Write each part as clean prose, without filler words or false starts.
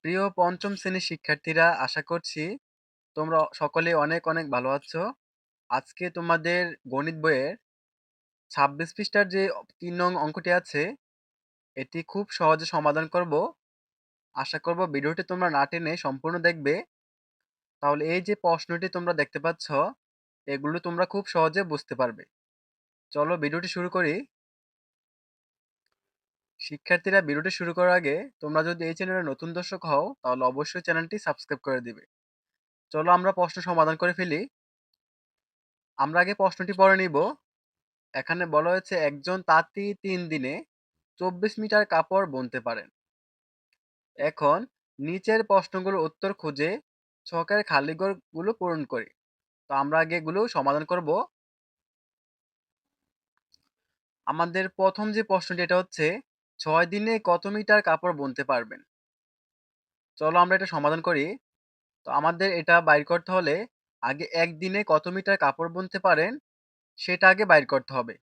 প্রিয় পঞ্চম শ্রেণীর শিক্ষার্থীরা, আশা করছি তোমরা সকলেই অনেক অনেক ভালো আছো। আজকে তোমাদের গণিত বইয়ের ২৬ পৃষ্ঠার যে ৩ নং অঙ্কটি আছে, এটি খুব সহজে সমাধান করব। আশা করব ভিডিওটি তোমরা না টেনে সম্পূর্ণ দেখবে। তাহলে এই যে প্রশ্নটি তোমরা দেখতে পাচ্ছ, এগুলো তোমরা খুব সহজে বুঝতে পারবে। চলো ভিডিওটি শুরু করি। শিক্ষার্থীরা, ভিডিওটি শুরু করার আগে তোমরা যদি এই চ্যানেলের নতুন দর্শক হও, তাহলে অবশ্যই চ্যানেলটি সাবস্ক্রাইব করে দিবে। চলো আমরা প্রশ্ন সমাধান করে ফেলি। আমরা আগে প্রশ্নটি পড়ে নিব। এখানে বলা হয়েছে একজন তাঁতি ৩ দিনে ২৪ মিটার কাপড় বুনতে পারেন। এখন নিচের প্রশ্নগুলোর উত্তর খুঁজে ছকের খালি ঘরগুলো পূরণ করি। তো আমরা আগে এগুলো সমাধান করব। আমাদের প্রথম যে প্রশ্নটি, এটা হচ্ছে ৬ দিনে কত মিটার কাপড় বুনতে পারবেন? চলো আমরা এটা সমাধান করি। তো আমাদের এটা বাইর করতে হলে আগে ১ দিনে কত মিটার কাপড় বুনতে পারেন সেটা আগে বাইর করতে হবে।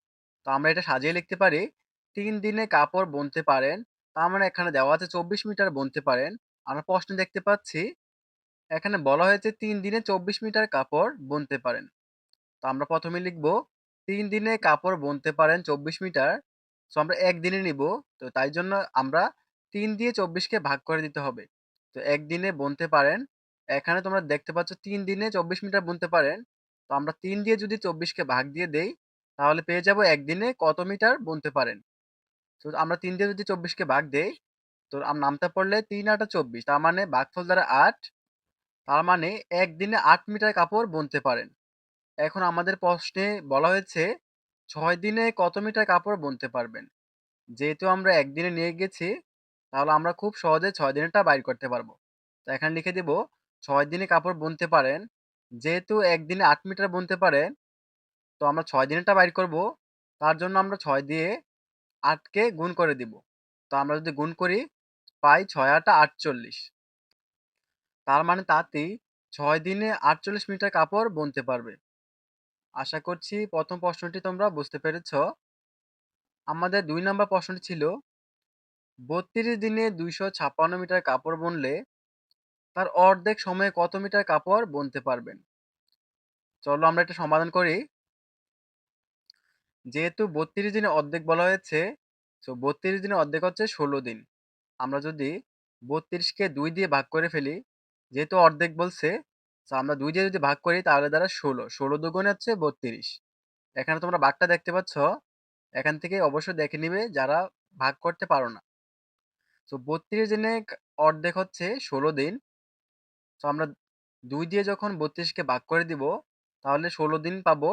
তো আমরা এটা সাজিয়ে লিখতে পারি, ৩ দিনে কাপড় বুনতে পারেন। তার মানে এখানে দেওয়া আছে ২৪ মিটার বুনতে পারেন। আমরা প্রশ্নে দেখতে পাচ্ছি এখানে বলা হয়েছে ৩ দিনে ২৪ মিটার কাপড় বুনতে পারেন। তো আমরা প্রথমে লিখব ৩ দিনে কাপড় বুনতে পারেন ২৪ মিটার। সো আমরা ১ দিনে নিব। তো তাই জন্য আমরা ৩ দিয়ে ২৪ কে ভাগ করে দিতে হবে। তো ১ দিনে বুনতে পারেন। এখানে তোমরা দেখতে পাচ্ছ ৩ দিনে ২৪ মিটার বুনতে পারেন। তো আমরা ৩ দিয়ে যদি ২৪ কে ভাগ দিয়ে দেই, তাহলে পেয়ে যাব ১ দিনে কত মিটার বুনতে পারেন। তো আমরা ৩ দিয়ে যদি ২৪ কে ভাগ দেই, তো নামতা পড়লে ৩ ৮ ২৪, তার মানে ভাগফল দ্বারা ৮। তার মানে ১ দিনে ৮ মিটার কাপড় বুনতে পারেন। এখন আমাদের প্রশ্নে বলা হয়েছে ৬ দিনে কত মিটার কাপড় বুনতে পারবেন? যেহেতু আমরা ১ দিনে নিয়ে গেছি, তাহলে আমরা খুব সহজে ৬ দিনেরটা বাইর করতে পারবো। তো এখানে লিখে দিব ৬ দিনে কাপড় বুনতে পারেন। যেহেতু ১ দিনে ৮ মিটার বুনতে পারেন, তো আমরা ৬ দিনেরটা বাইর করব। তার জন্য আমরা ৬ দিয়ে ৮ কে গুণ করে দিব। তো আমরা যদি গুণ করি, পাই ৬ ৮ ৪৮। তার মানে তাঁতি ৬ দিনে ৪৮ মিটার কাপড় বুনতে পারবে। আশা করছি প্রথম প্রশ্নটি তোমরা বুঝতে পেরেছ। আমাদের ২ নাম্বার প্রশ্নটি ছিল ৩২ দিনে ২৫৬ মিটার কাপড় বুনলে তার অর্ধেক সময়ে কত মিটার কাপড় বুনতে পারবেন? চলো আমরা এটা সমাধান করি। যেহেতু ৩২ দিনে অর্ধেক বলা হয়েছে, সো ৩২ দিনের অর্ধেক হচ্ছে ১৬ দিন। আমরা যদি ৩২ কে ২ দিয়ে ভাগ করে ফেলি, যেহেতু অর্ধেক বলছে, সো আমরা ২ দিয়ে যদি ভাগ করি তাহলে দ্বারা ১৬। ১৬ দুগুণে হচ্ছে ৩২। এখানে তোমরা ভাগটা দেখতে পাচ্ছ। এখান থেকে অবশ্যই দেখে নিবে যারা ভাগ করতে পারো না। তো ৩২ দিনে অর্ধেক হচ্ছে ১৬ দিন। তো আমরা ২ দিয়ে যখন ৩২ কে ভাগ করে দিব, তাহলে ১৬ দিন পাবো।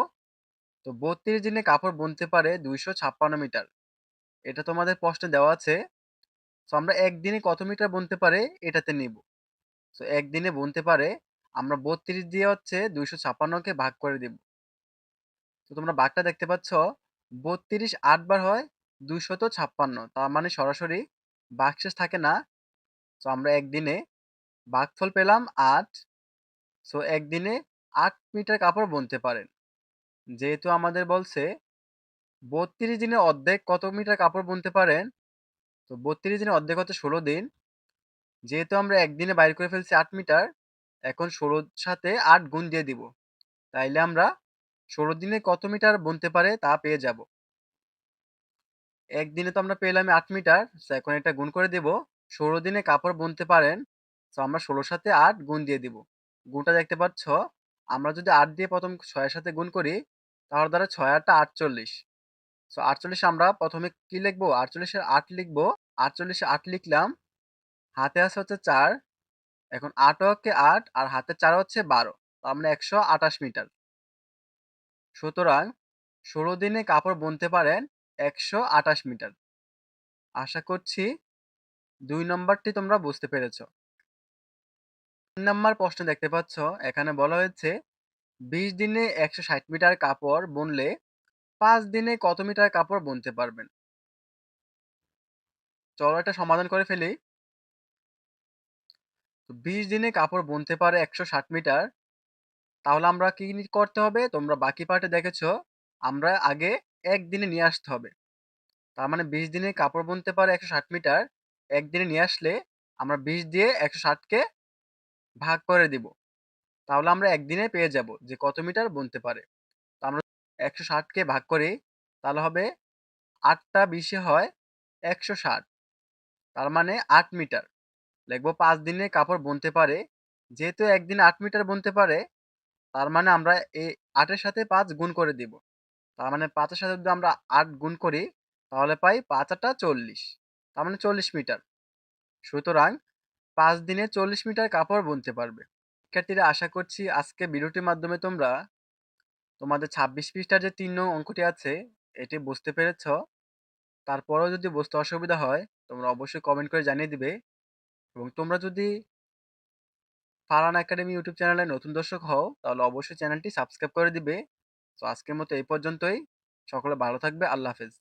তো ৩২ দিনে কাপড় বুনতে পারে ২৫৬ মিটার। এটা তোমাদের প্রশ্নে দেওয়া আছে। সো আমরা ১ দিনে কত মিটার বুনতে পারে এটাতে নিব। সো ১ দিনে বুনতে পারে, আমরা ৩২ দিয়ে হচ্ছে ২৫৬ কে ভাগ করে দিব। তো তোমরা ভাগটা দেখতে পাচ্ছ, ৩২ ৮ বার হয় ২৫৬। তার মানে সরাসরি ভাগশেষ থাকে না। সো আমরা ১ দিনে ভাগফল পেলাম ৮। সো ১ দিনে ৮ মিটার কাপড় বুনতে পারেন। যেহেতু আমাদের বলছে ৩২ দিনে অর্ধেক কত মিটার কাপড় বুনতে পারেন, তো ৩২ দিনে অর্ধেক হচ্ছে ১৬ দিন। যেহেতু আমরা ১ দিনে বাইর করে ফেলছি ৮ মিটার, এখন ১৬ র সাথে ৮ গুণ দিয়ে দিব। তাইলে আমরা ১৬ দিনে কত মিটার বুনতে পারে তা পেয়ে যাব। ১ দিনে তো আমরা পেলাম ৮ মিটার। সো এখন এটা গুণ করে দেব। ১৬ দিনে কাপড় বুনতে পারেন। সো আমরা ১৬ র সাথে ৮ গুণ দিয়ে দিব। গুণটা দেখতে পাচ্ছ। আমরা যদি ৮ দিয়ে প্রথম ৬ এর সাথে গুণ করি, তাহলে দ্বারা ৬ ৮ ৪৮। সো ৪৮ আমরা প্রথমে কি লিখবো? ৪৮ এর ৮ লিখবো। ৪৮ এ ৮ লিখলাম। হাতে আছে হচ্ছে ৪। এখন ৮ অক্ষে ৮ আর হাতে ৪ হচ্ছে ১২। তার মানে ১২৮ মিটার। সুতরাং ১৬ দিনে কাপড় বুনতে পারেন ১২৮ মিটার। আশা করছি ২ নম্বরটি তোমরা বুঝতে পেরেছ। ৩ নাম্বার প্রশ্ন দেখতে পাচ্ছ, এখানে বলা হয়েছে ২০ দিনে ১৬০ মিটার কাপড় বুনলে ৫ দিনে কত মিটার কাপড় বুনতে পারবেন? চলো এটা সমাধান করে ফেলি। তো ২০ দিনে কাপড় বুনতে পারে ১৬০ মিটার। তাহলে আমরা কি করতে হবে? তোমরা বাকি পার্টে দেখেছো। আমরা আগে ১ দিনে নিয়ে আসতে হবে। তার মানে ২০ দিনে কাপড় বুনতে পারে ১৬০ মিটার। ১ দিনে নিয়ে আসলে আমরা 20 দিয়ে 160 কে ভাগ করে দিব। তাহলে আমরা একদিনে পেয়ে যাব যে কত মিটার বুনতে পারে। তো আমরা 160 কে ভাগ করি, তাহলে হবে ৮ টা ২০ এ হয় ১৬০। তার মানে ৮ মিটার। লিখব ৫ দিনে কাপড় বুনতে পারে। যেহেতু একদিনে ৮ মিটার বুনতে পারে, তার মানে আমরা এই ৮ এর সাথে ৫ গুণ করে দিব। তার মানে ৫ এর সাথে যদি আমরা ৮ গুণ করি, তাহলে পাই ৫ ৮ টা ৪০। তার মানে ৪০ মিটার। সুতরাং ৫ দিনে ৪০ মিটার কাপড় বুনতে পারবে। শিক্ষার্থীরা, আশা করছি আজকে ভিডিওটির মাধ্যমে তোমরা তোমাদের ২৬ পৃষ্ঠার যে ৩ নং অঙ্কটি আছে এটি বুঝতে পেরেছ। তারপরেও যদি বুঝতে অসুবিধা হয় তোমরা অবশ্যই কমেন্ট করে জানিয়ে দিবে। এবং তোমরা যদি ফারহান একাডেমি ইউটিউব চ্যানেলে নতুন দর্শক হও তাহলে অবশ্যই চ্যানেলটি সাবস্ক্রাইব করে দিবে। তো আজকের মতো এই পর্যন্তই। সকলে ভালো থাকবে। আল্লাহ হাফেজ।